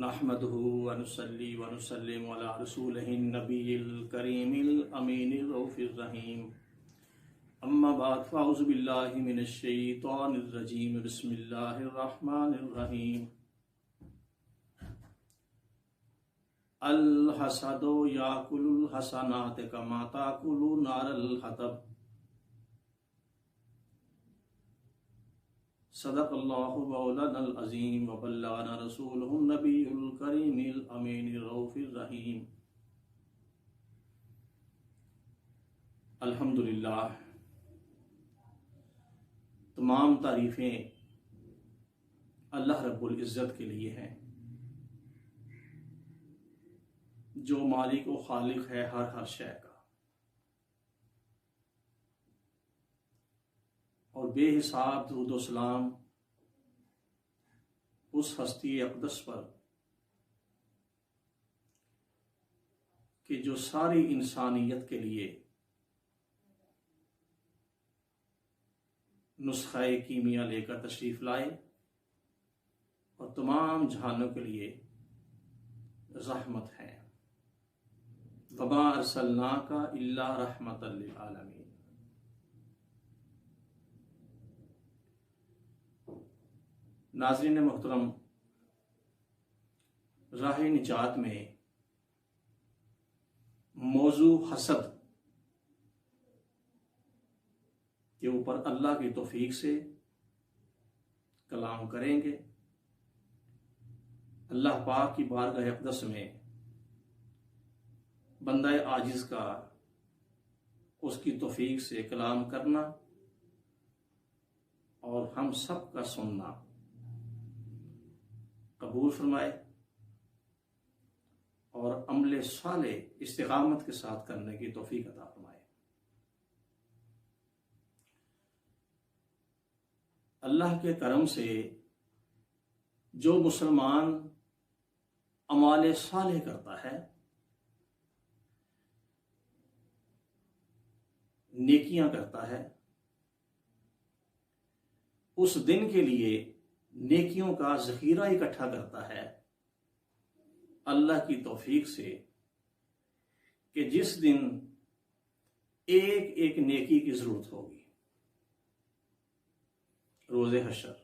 نحمده ونصلي ونسلم على رسوله النبي الكريم الأمين الرؤوف الرحيم أما بعد فأعوذ بالله من الشيطان الرجيم بسم الله الرحمن الرحيم الحسد يأكل الحسنات كما تأكل نار الحطب صدق اللہ مولانا العظیم وبلغنا رسولہ النبی الکریم الامین الرؤوف الرحیم۔ الحمدللہ، تمام تعریفیں اللہ رب العزت کے لیے ہیں جو مالک و خالق ہے ہر شے کا، اور بے حساب درود و سلام اس ہستی اقدس پر کہ جو ساری انسانیت کے لیے نسخہ کیمیا لے کر تشریف لائے اور تمام جہانوں کے لیے رحمت ہے۔ وما ارسلناک الا رحمۃ للعالمین۔ ناظرین محترم، راہ نجات میں موضوع حسد کے اوپر اللہ کی توفیق سے کلام کریں گے۔ اللہ پاک کی بارگاہ اقدس میں بندہ عاجز کا اس کی توفیق سے کلام کرنا اور ہم سب کا سننا قبول فرمائے اور عمل صالح استقامت کے ساتھ کرنے کی توفیق عطا فرمائے۔ اللہ کے کرم سے جو مسلمان اعمال صالح کرتا ہے، نیکیاں کرتا ہے، اس دن کے لیے نیکیوں کا ذخیرہ اکٹھا کرتا ہے اللہ کی توفیق سے، کہ جس دن ایک ایک نیکی کی ضرورت ہوگی، روز حشر۔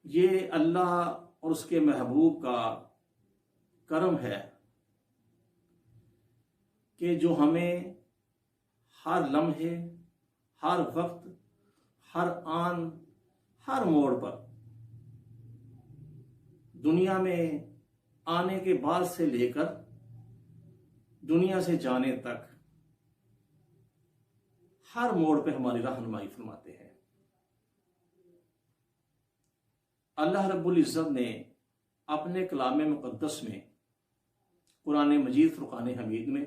یہ اللہ اور اس کے محبوب کا کرم ہے کہ جو ہمیں ہر لمحے، ہر وقت، ہر آن، ہر موڑ پر، دنیا میں آنے کے بعد سے لے کر دنیا سے جانے تک ہر موڑ پہ ہماری رہنمائی فرماتے ہیں۔ اللہ رب العزت نے اپنے کلام مقدس میں، قرآن مجید فرقان حمید میں،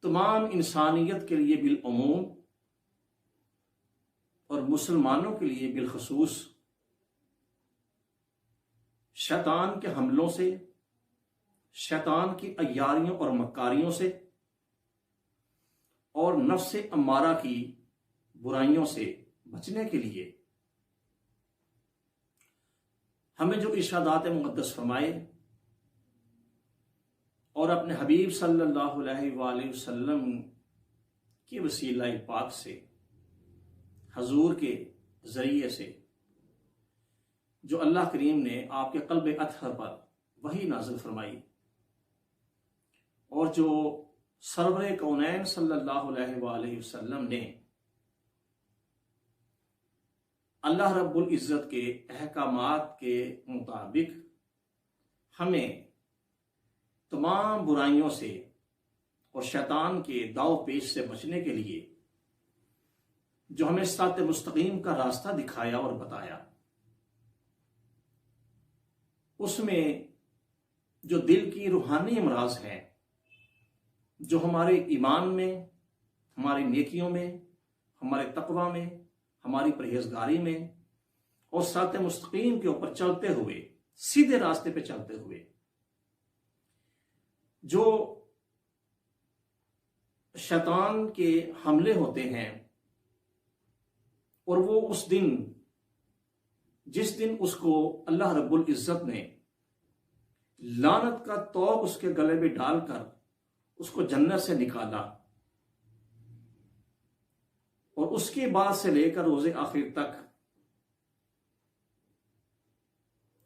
تمام انسانیت کے لیے بالعموم اور مسلمانوں کے لیے بالخصوص شیطان کے حملوں سے، شیطان کی عیاریوں اور مکاریوں سے، اور نفس امارہ کی برائیوں سے بچنے کے لیے ہمیں جو ارشادات مقدس فرمائے اور اپنے حبیب صلی اللہ علیہ وآلہ وسلم کی وسیلہ پاک سے، حضور کے ذریعے سے، جو اللہ کریم نے آپ کے قلب اطہر پر وحی نازل فرمائی، اور جو سرور کونین صلی اللہ علیہ وآلہ وسلم نے اللہ رب العزت کے احکامات کے مطابق ہمیں تمام برائیوں سے اور شیطان کے داؤ پیش سے بچنے کے لیے جو ہمیں صراط مستقیم کا راستہ دکھایا اور بتایا، اس میں جو دل کی روحانی امراض ہیں، جو ہمارے ایمان میں، ہماری نیکیوں میں، ہمارے تقوی میں، ہماری پرہیزگاری میں اور صراط مستقیم کے اوپر چلتے ہوئے، سیدھے راستے پہ چلتے ہوئے جو شیطان کے حملے ہوتے ہیں، اور وہ اس دن جس دن اس کو اللہ رب العزت نے لعنت کا توق اس کے گلے میں ڈال کر اس کو جنت سے نکالا، اور اس کے بعد سے لے کر روز آخر تک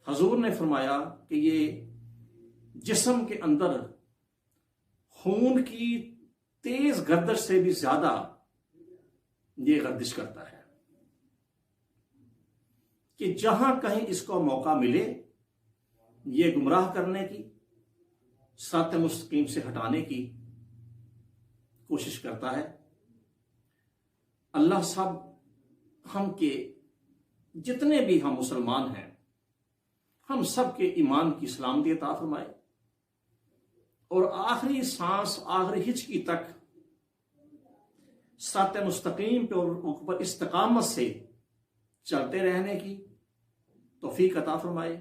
حضور نے فرمایا کہ یہ جسم کے اندر خون کی تیز گردش سے بھی زیادہ یہ گردش کرتا ہے، کہ جہاں کہیں اس کو موقع ملے یہ گمراہ کرنے کی، صراط مستقیم سے ہٹانے کی کوشش کرتا ہے۔ اللہ سب ہم کے جتنے بھی ہم مسلمان ہیں، ہم سب کے ایمان کی سلامتی عطا فرمائے، اور آخری سانس آخری ہچکی تک صراط مستقیم پہ اور اوپر استقامت سے چلتے رہنے کی توفیق عطا فرمائے۔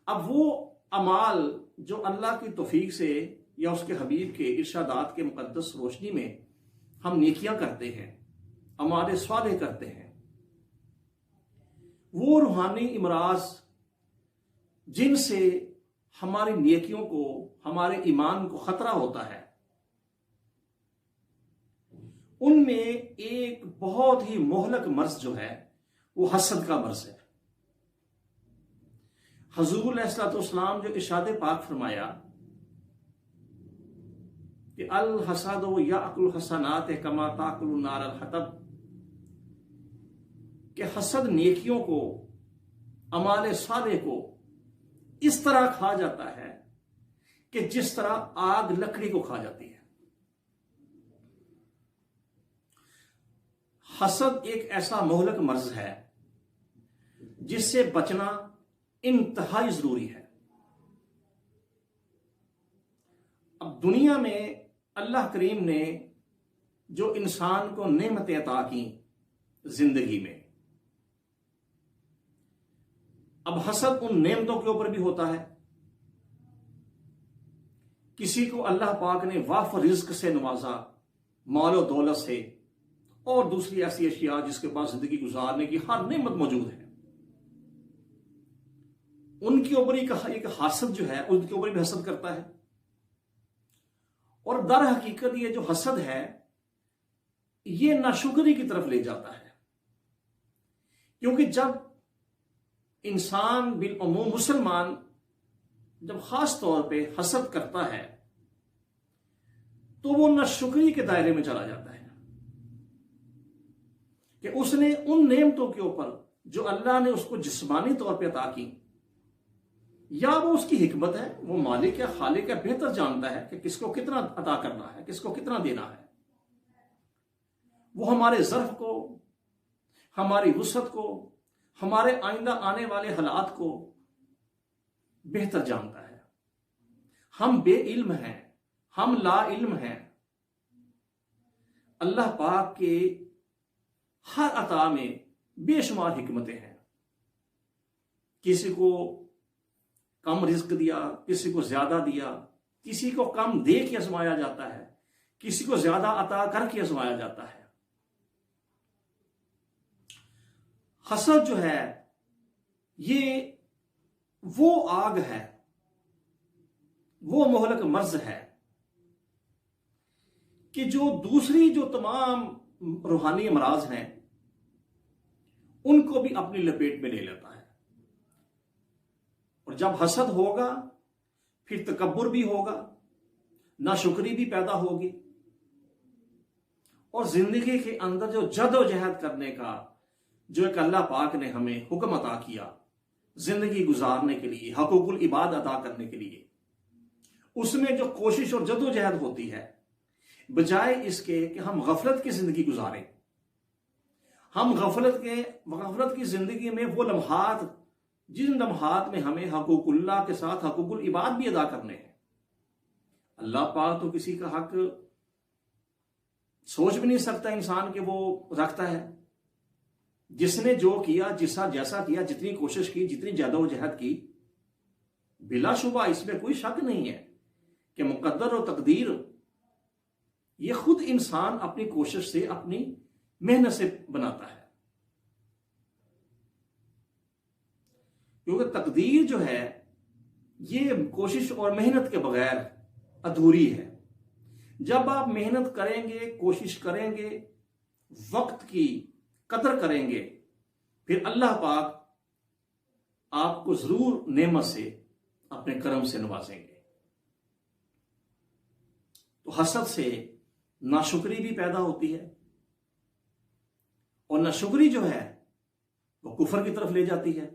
اب وہ اعمال جو اللہ کی توفیق سے یا اس کے حبیب کے ارشادات کے مقدس روشنی میں ہم نیکیاں کرتے ہیں، اعمال صالح کرتے ہیں، وہ روحانی امراض جن سے ہماری نیکیوں کو، ہمارے ایمان کو خطرہ ہوتا ہے، ان میں ایک بہت ہی مہلک مرض جو ہے وہ حسد کا مرض ہے۔ حضور علیہ الصلوۃ والسلام جو ارشاد پاک فرمایا کہ الحسد یاکل الحسنات کما تاکل النار الحطب، کہ حسد نیکیوں کو، اعمال صالح کو اس طرح کھا جاتا ہے کہ جس طرح آگ لکڑی کو کھا جاتی ہے۔ حسد ایک ایسا مہلک مرض ہے جس سے بچنا انتہائی ضروری ہے۔ اب دنیا میں اللہ کریم نے جو انسان کو نعمتیں عطا کی زندگی میں، اب حسد ان نعمتوں کے اوپر بھی ہوتا ہے۔ کسی کو اللہ پاک نے وافر رزق سے نوازا، مال و دولت سے، اور دوسری ایسی اشیاء جس کے پاس زندگی گزارنے کی ہر نعمت موجود ہے، ان کے اوپر ایک حسد جو ہے ان کے اوپر بھی حسد کرتا ہے۔ اور در حقیقت یہ جو حسد ہے یہ ناشکری کی طرف لے جاتا ہے، کیونکہ جب انسان بالعموم مسلمان جب خاص طور پہ حسد کرتا ہے تو وہ ناشکری کے دائرے میں چلا جاتا ہے، کہ اس نے ان نعمتوں کے اوپر جو اللہ نے اس کو جسمانی طور پہ عطا کی، یا وہ اس کی حکمت ہے، وہ مالک ہے، خالق ہے، بہتر جانتا ہے کہ کس کو کتنا عطا کرنا ہے، کس کو کتنا دینا ہے، وہ ہمارے ظرف کو، ہماری وسعت کو، ہمارے آئندہ آنے والے حالات کو بہتر جانتا ہے۔ ہم بے علم ہیں، ہم لا علم ہیں۔ اللہ پاک کے ہر عطا میں بے شمار حکمتیں ہیں۔ کسی کو کم رزق دیا، کسی کو زیادہ دیا، کسی کو کم دے کے آزمایا جاتا ہے، کسی کو زیادہ عطا کر کے آزمایا جاتا ہے۔ حسد جو ہے یہ وہ آگ ہے، وہ مہلک مرض ہے کہ جو دوسری جو تمام روحانی امراض ہیں ان کو بھی اپنی لپیٹ میں لے لیتا ہے۔ اور جب حسد ہوگا پھر تکبر بھی ہوگا، ناشکری بھی پیدا ہوگی، اور زندگی کے اندر جو جد و جہد کرنے کا جو ایک اللہ پاک نے ہمیں حکم عطا کیا زندگی گزارنے کے لیے، حقوق العباد ادا کرنے کے لیے، اس میں جو کوشش اور جد و جہد ہوتی ہے، بجائے اس کے کہ ہم غفلت کی زندگی گزاریں، ہم غفلت کی زندگی میں وہ لمحات، جن لمحات میں ہمیں حقوق اللہ کے ساتھ حقوق العباد بھی ادا کرنے ہیں۔ اللہ پاک تو کسی کا حق سوچ بھی نہیں سکتا انسان کہ وہ رکھتا ہے۔ جس نے جو کیا، جیسا کیا، جتنی کوشش کی، جتنی جدوجہد کی، بلا شبہ اس میں کوئی شک نہیں ہے کہ مقدر و تقدیر یہ خود انسان اپنی کوشش سے، اپنی محنت سے بناتا ہے۔ کیونکہ تقدیر جو ہے یہ کوشش اور محنت کے بغیر ادھوری ہے۔ جب آپ محنت کریں گے، کوشش کریں گے، وقت کی قدر کریں گے، پھر اللہ پاک آپ کو ضرور نعمت سے، اپنے کرم سے نوازیں گے۔ تو حسد سے ناشکری بھی پیدا ہوتی ہے، اور ناشکری جو ہے وہ کفر کی طرف لے جاتی ہے۔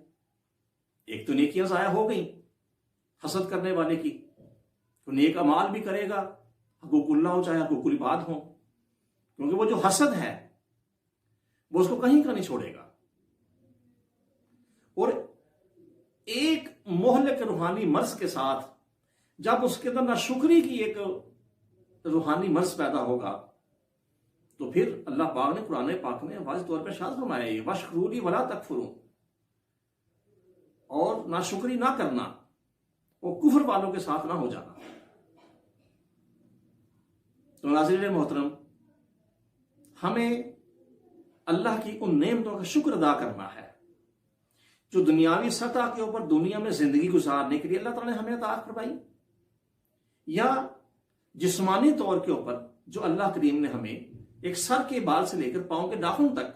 ایک تو نیکیاں ضائع ہو گئیں حسد کرنے والے کی، تو نیک اعمال بھی کرے گا، حقوق اللہ ہو چاہے حقوق العباد ہو، کیونکہ وہ جو حسد ہے وہ اس کو کہیں کا نہیں چھوڑے گا۔ اور ایک مہلک روحانی مرض کے ساتھ جب اس کے اندر ناشکری کی ایک روحانی مرض پیدا ہوگا، تو پھر اللہ پاک نے قرآن پاک میں واضح طور پر ارشاد فرمایا ہے وَاشْکُرُوا لِی وَلَا تَکْفُرُوا، اور ناشکری نہ کرنا، وہ کفر والوں کے ساتھ نہ ہو جانا۔ تو ناظرین محترم، ہمیں اللہ کی ان نعمتوں کا شکر ادا کرنا ہے جو دنیاوی سطح کے اوپر دنیا میں زندگی گزارنے کے لیے اللہ تعالیٰ نے ہمیں عطا فرمائی، یا جسمانی طور کے اوپر جو اللہ کریم نے ہمیں ایک سر کے بال سے لے کر پاؤں کے ناخن تک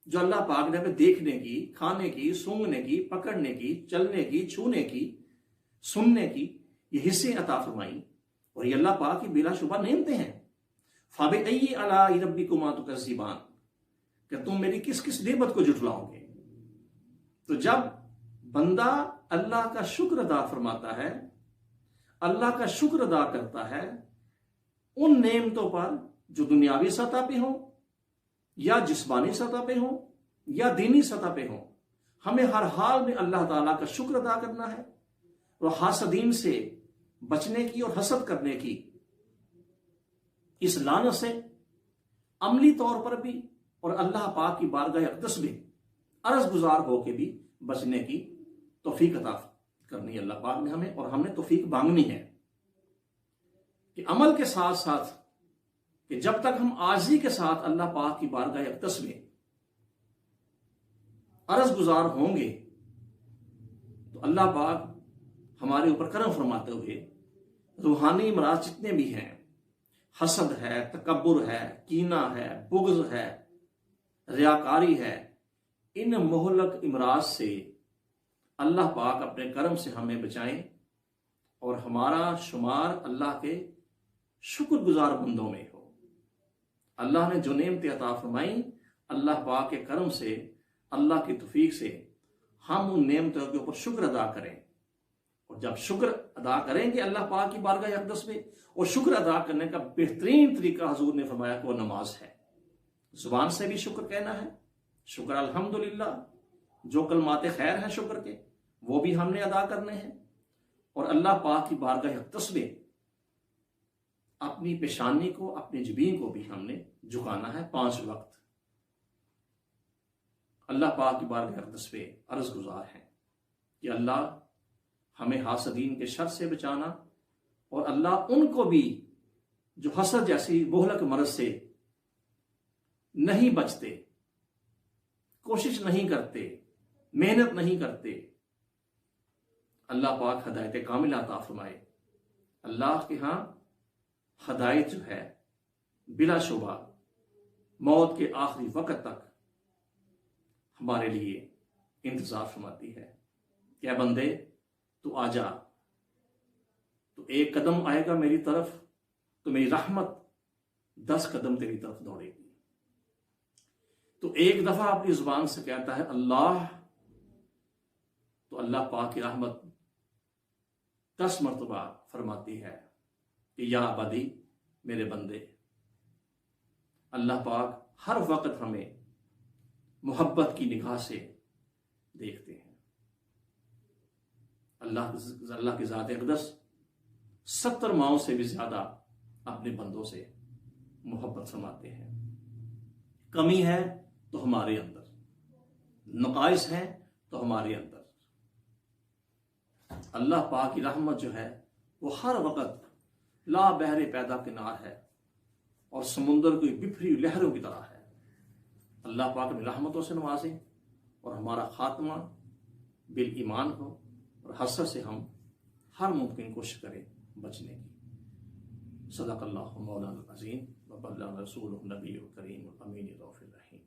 جو اللہ پاک نے ہمیں دیکھنے کی، کھانے کی، سونگھنے کی، پکڑنے کی، چلنے کی، چھونے کی، سننے کی یہ حصے عطا فرمائی، اور یہ اللہ پاک کی بلا شبہ نعمتیں ہیں۔ فَبِأَيِّ آلَاءِ رَبِّكُمَا تُكَذِّبَانِ، کہ تم میری کس کس نعمت کو جھٹلاؤ گے۔ تو جب بندہ اللہ کا شکر ادا فرماتا ہے، اللہ کا شکر ادا کرتا ہے ان نعمتوں پر جو دنیاوی سطح پہ ہوں یا جسمانی سطح پہ ہوں یا دینی سطح پہ ہوں، ہمیں ہر حال میں اللہ تعالیٰ کا شکر ادا کرنا ہے، اور حاسدین سے بچنے کی اور حسد کرنے کی اس لعنت سے عملی طور پر بھی اور اللہ پاک کی بارگاہ اقدس میں عرض گزار ہو کے بھی بچنے کی توفیق عطا کرنی ہے اللہ پاک نے ہمیں، اور ہم نے توفیق مانگنی ہے کہ عمل کے ساتھ ساتھ کہ جب تک ہم عاجزی کے ساتھ اللہ پاک کی بارگاہ اقدس میں عرض گزار ہوں گے تو اللہ پاک ہمارے اوپر کرم فرماتے ہوئے روحانی امراض جتنے بھی ہیں، حسد ہے، تکبر ہے، کینہ ہے، بغض ہے، ریاکاری ہے، ان مہلک امراض سے اللہ پاک اپنے کرم سے ہمیں بچائیں، اور ہمارا شمار اللہ کے شکر گزار بندوں میں ہو۔ اللہ نے جو نعمتیں عطا فرمائیں، اللہ پاک کے کرم سے، اللہ کی توفیق سے ہم ان نعمتوں کے اوپر شکر ادا کریں، اور جب شکر ادا کریں گے اللہ پاک کی بارگاہ اقدس میں، اور شکر ادا کرنے کا بہترین طریقہ حضور نے فرمایا کہ وہ نماز ہے۔ زبان سے بھی شکر کہنا ہے، شکر الحمدللہ، جو کلمات خیر ہیں شکر کے وہ بھی ہم نے ادا کرنے ہیں، اور اللہ پاک کی بارگاہ اقدس میں اپنی پیشانی کو، اپنی جبین کو بھی ہم نے جھکانا ہے 5 وقت۔ اللہ پاک کی بارگاہ اقدس پہ عرض گزار ہیں کہ اللہ ہمیں حاسدین کے شر سے بچانا، اور اللہ ان کو بھی جو حسد جیسی مہلک مرض سے نہیں بچتے، کوشش نہیں کرتے، محنت نہیں کرتے، اللہ پاک ہدایت کاملہ عطا فرمائے۔ اللہ کے ہاں ہدایت جو ہے بلا شبہ موت کے آخری وقت تک ہمارے لیے انتظار فرماتی ہے کہ اے بندے تو آ جا، تو ایک قدم آئے گا میری طرف تو میری رحمت 10 قدم تیری طرف دوڑے گی۔ تو ایک دفعہ اپنی زبان سے کہتا ہے اللہ، تو اللہ پاک کی رحمت 10 مرتبہ فرماتی ہے کہ یا عبادی، میرے بندے۔ اللہ پاک ہر وقت ہمیں محبت کی نگاہ سے دیکھتے ہیں۔ اللہ کی ذات اقدس 70 ماؤں سے بھی زیادہ اپنے بندوں سے محبت فرماتے ہیں۔ کمی ہے تو ہمارے اندر، نقائص ہیں تو ہمارے اندر، اللہ پاک کی رحمت جو ہے وہ ہر وقت لا بحر پیدا کنار ہے، اور سمندر کی بکھری لہروں کی طرح ہے۔ اللہ پاک نے رحمتوں سے نوازے، اور ہمارا خاتمہ بالایمان ہو اور حسد سے ہم ہر ممکن کوشش کریں بچنے کی۔ صدق اللہ مولانا العظیم وبلغ رسولہ النبی الکریم الامین الرؤوف الرحیم۔